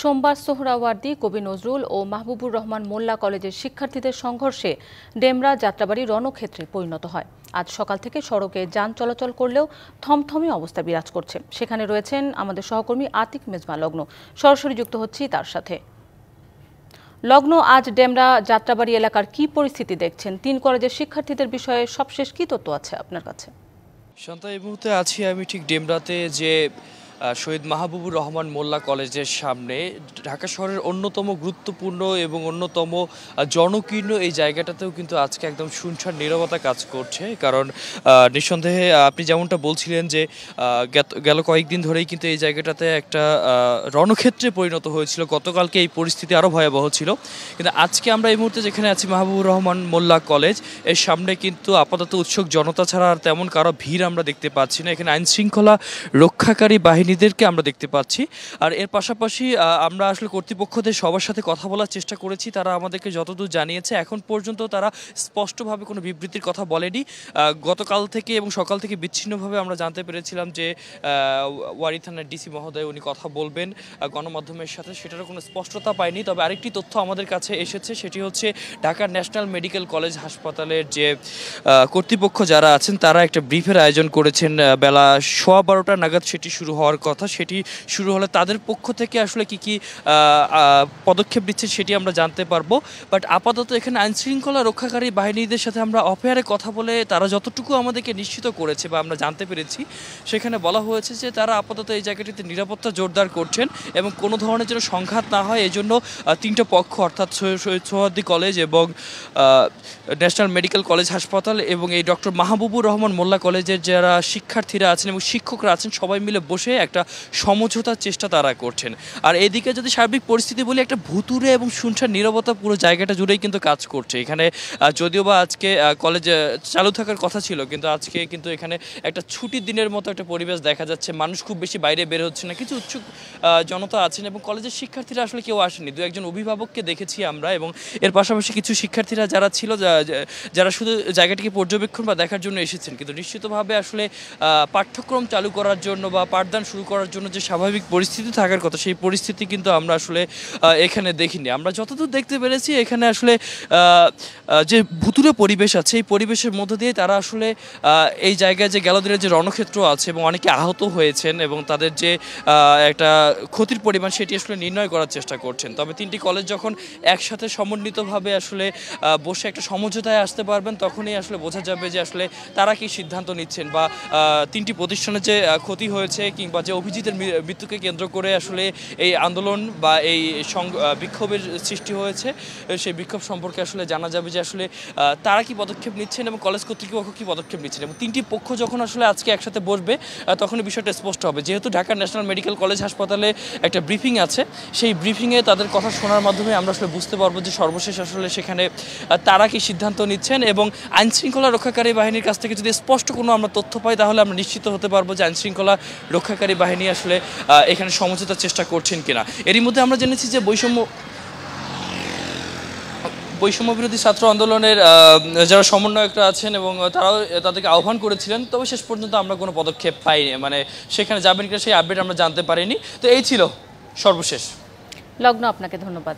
সোমবার সোহরাওয়ার্দী, কবি নজরুল ও মাহবুবুর রহমান মোল্লা কলেজের শিক্ষার্থীদের সংঘর্ষে ডেমরা যাত্রাবাড়ি রণক্ষেত্রে পরিণত হয়। আজ সকাল থেকে সড়কে যান চলাচল করলেও থমথমে অবস্থা বিরাজ করছে। সেখানে রয়েছেন আমাদের সহকর্মী আতিক মেজবা লগ্ন। সরাসরি যুক্ত হচ্ছি তার সাথে। লগ্ন, আজ ডেমরা যাত্রাবাড়ি এলাকার কি পরিস্থিতি দেখছেন? ৩ কলেজের শিক্ষার্থীদের বিষয়ে সবশেষ কি তথ্য আছে আপনার কাছে? শান্তা, এই মুহূর্তে আছি আমি ঠিক ডেমরাতে, যে শহীদ মাহবুবুর রহমান মোল্লা কলেজের সামনে। ঢাকা শহরের অন্যতম গুরুত্বপূর্ণ এবং অন্যতম জনকীর্ণ এই জায়গাটাতেও কিন্তু আজকে একদম শুনশান নীরবতা কাজ করছে। কারণ নিঃসন্দেহে আপনি যেমনটা বলছিলেন যে গেল কয়েকদিন ধরেই কিন্তু এই জায়গাটাতে একটা রণক্ষেত্রে পরিণত হয়েছিল। গতকালকে এই পরিস্থিতি আরও ভয়াবহ ছিল, কিন্তু আজকে আমরা এই মুহূর্তে যেখানে আছি মাহবুবুর রহমান মোল্লা কলেজ, এর সামনে কিন্তু আপাতত উৎসুক জনতা ছাড়া আর তেমন কারো ভিড় আমরা দেখতে পাচ্ছি না। এখানে আইন শৃঙ্খলা রক্ষাকারী বাহিনীদেরকে আমরা দেখতে পাচ্ছি। আর এর পাশাপাশি আমরা আসলে কর্তৃপক্ষদের সবার সাথে কথা বলার চেষ্টা করেছি। তারা আমাদেরকে যতদূর জানিয়েছে, এখন পর্যন্ত তারা স্পষ্টভাবে কোনো বিবৃতির কথা বলেনি। গতকাল থেকে এবং সকাল থেকে বিচ্ছিন্নভাবে আমরা জানতে পেরেছিলাম যে ওয়ারী থানার ডিসি মহোদয় উনি কথা বলবেন গণমাধ্যমের সাথে, সেটারও কোনো স্পষ্টতা পাইনি। তবে আরেকটি তথ্য আমাদের কাছে এসেছে, সেটি হচ্ছে ঢাকার ন্যাশনাল মেডিকেল কলেজ হাসপাতালের যে কর্তৃপক্ষ যারা আছেন তারা একটা ব্রিফের আয়োজন করেছেন বেলা 12:15 নাগাদ। সেটি শুরু হওয়ার কথা। সেটি শুরু হলে তাদের পক্ষ থেকে আসলে কি কি পদক্ষেপ নিচ্ছে সেটি আমরা জানতে পারবো। বাট আপাতত এখানে আইনশৃঙ্খলা রক্ষাকারী বাহিনীদের সাথে আমরা অফেয়ারে কথা বলে তারা যতটুকু আমাদেরকে নিশ্চিত করেছে বা আমরা জানতে পেরেছি, সেখানে বলা হয়েছে যে তারা আপাতত এই জায়গাটিতে নিরাপত্তা জোরদার করছেন এবং কোনো ধরনের যেন সংঘাত না হয় এই জন্য 3টা পক্ষ, অর্থাৎ শহীদ সোহরাওয়ার্দী কলেজ এবং ন্যাশনাল মেডিকেল কলেজ হাসপাতাল এবং এই ডক্টর মাহবুবুর রহমান মোল্লা কলেজের যারা শিক্ষার্থীরা আছেন এবং শিক্ষকরা আছেন, সবাই মিলে বসে একটা সমঝোতার চেষ্টা তারা করছেন। আর এদিকে যদি সার্বিক পরিস্থিতি বলি, একটা ভুতুরে এবং শুনশান নীরবতা পুরো জায়গাটা জুড়েই কিন্তু কাজ করছে। এখানে যদিও বা আজকে কলেজ চালু থাকার কথা ছিল, কিন্তু আজকে কিন্তু এখানে একটা ছুটির দিনের মতো একটা পরিবেশ দেখা যাচ্ছে। মানুষ খুব বেশি বাইরে বের হচ্ছে না, কিছু উৎসুক জনতা আছেন এবং কলেজের শিক্ষার্থীরা আসলে কেউ আসেনি। 2-1 অভিভাবককে দেখেছি আমরা, এবং এর পাশাপাশি কিছু শিক্ষার্থীরা যারা ছিল যারা শুধু জায়গাটিকে পর্যবেক্ষণ বা দেখার জন্য এসেছেন। কিন্তু নিশ্চিতভাবে আসলে পাঠ্যক্রম চালু করার জন্য বা পাঠদান শুরু করার জন্য যে স্বাভাবিক পরিস্থিতি থাকার কথা, সেই পরিস্থিতি কিন্তু আমরা আসলে এখানে দেখিনি। আমরা যতদূর দেখতে পেরেছি, এখানে আসলে যে ভুতুরে পরিবেশ আছে, এই পরিবেশের মধ্য দিয়ে তারা আসলে এই জায়গায় যে গেল দিনের যে রণক্ষেত্র আছে এবং অনেকে আহত হয়েছেন এবং তাদের যে একটা ক্ষতির পরিমাণ সেটি আসলে নির্ণয় করার চেষ্টা করছেন। তবে 3টি কলেজ যখন একসাথে সমন্বিতভাবে আসলে বসে একটা সমঝোতায় আসতে পারবেন, তখনই আসলে বোঝা যাবে যে আসলে তারা কি সিদ্ধান্ত নিচ্ছেন বা 3টি প্রতিষ্ঠানের যে ক্ষতি হয়েছে কিংবা যে অভিজিতের মৃত্যুকে কেন্দ্র করে আসলে এই আন্দোলন বা এই বিক্ষোভের সৃষ্টি হয়েছে, সেই বিক্ষোভ সম্পর্কে আসলে জানা যাবে যে আসলে তারা কি পদক্ষেপ নিচ্ছেন এবং কলেজ কর্তৃপক্ষ কি পদক্ষেপ নিচ্ছেন। এবং 3টি পক্ষ যখন আসলে আজকে একসাথে বসবে, তখনই বিষয়টা স্পষ্ট হবে। যেহেতু ঢাকা ন্যাশনাল মেডিকেল কলেজ হাসপাতালে একটা ব্রিফিং আছে, সেই ব্রিফিংয়ে তাদের কথা শোনার মাধ্যমে আমরা আসলে বুঝতে পারবো যে সর্বশেষ আসলে সেখানে তারা কি সিদ্ধান্ত নিচ্ছেন। এবং আইনশৃঙ্খলা রক্ষাকারী বাহিনীর কাছ থেকে যদি স্পষ্ট কোনো আমরা তথ্য পাই, তাহলে আমরা নিশ্চিত হতে পারবো যে আইনশৃঙ্খলা রক্ষাকারী বাহিনী আসলে এখানে সমঝোতার চেষ্টা করছেন কিনা। এরই মধ্যে আমরা জেনেছি যে বৈষম্য বিরোধী ছাত্র আন্দোলনের যারা সমন্বয়করা আছেন এবং তারাও তাদেরকে আহ্বান করেছিলেন, তবে শেষ পর্যন্ত আমরা কোনো পদক্ষেপ পাইনি, মানে সেখানে যাবেন কিনা সেই আপডেট আমরা জানতে পারিনি। তো এই ছিল সর্বশেষ। লগ্ন, আপনাকে ধন্যবাদ।